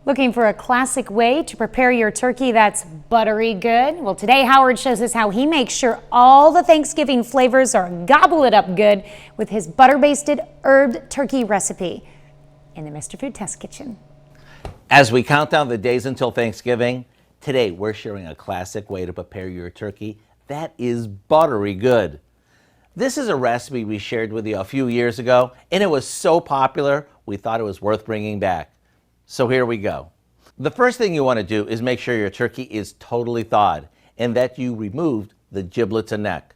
Looking for a classic way to prepare your turkey that's buttery good? Well, today Howard shows us how he makes sure all the Thanksgiving flavors are gobble it up good with his butter-basted herbed turkey recipe in the Mr. Food Test Kitchen. As we count down the days until Thanksgiving, today we're sharing a classic way to prepare your turkey that is buttery good. This is a recipe we shared with you a few years ago, and it was so popular we thought it was worth bringing back. So here we go. The first thing you want to do is make sure your turkey is totally thawed and that you removed the giblets and neck.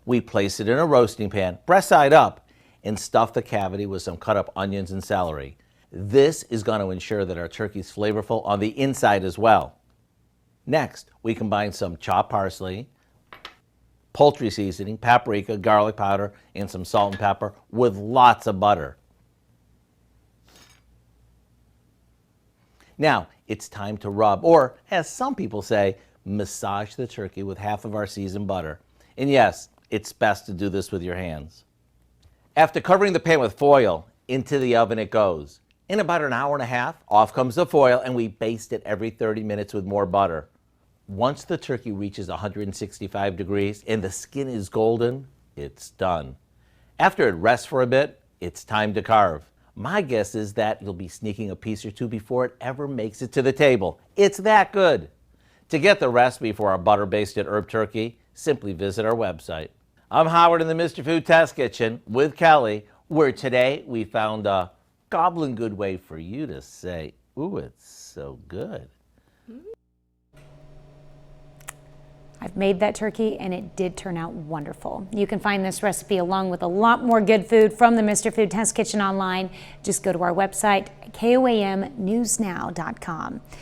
We place it in a roasting pan, breast side up, and stuff the cavity with some cut up onions and celery. This is going to ensure that our turkey is flavorful on the inside as well. Next, we combine some chopped parsley, poultry seasoning, paprika, garlic powder, and some salt and pepper with lots of butter. Now, it's time to rub, or as some people say, massage the turkey with half of our seasoned butter. And yes, it's best to do this with your hands. After covering the pan with foil, into the oven it goes. In about an hour and a half, off comes the foil, and we baste it every 30 minutes with more butter. Once the turkey reaches 165 degrees and the skin is golden, it's done. After it rests for a bit, it's time to carve. My guess is that you'll be sneaking a piece or two before it ever makes it to the table. It's that good. To get the recipe for our butter-basted herb turkey, simply visit our website. I'm Howard in the Mr. Food Test Kitchen with Kelly, where today we found a gobbling good way for you to say, ooh, it's so good. I've made that turkey and it did turn out wonderful. You can find this recipe along with a lot more good food from the Mr. Food Test Kitchen online. Just go to our website, KOAMnewsnow.com.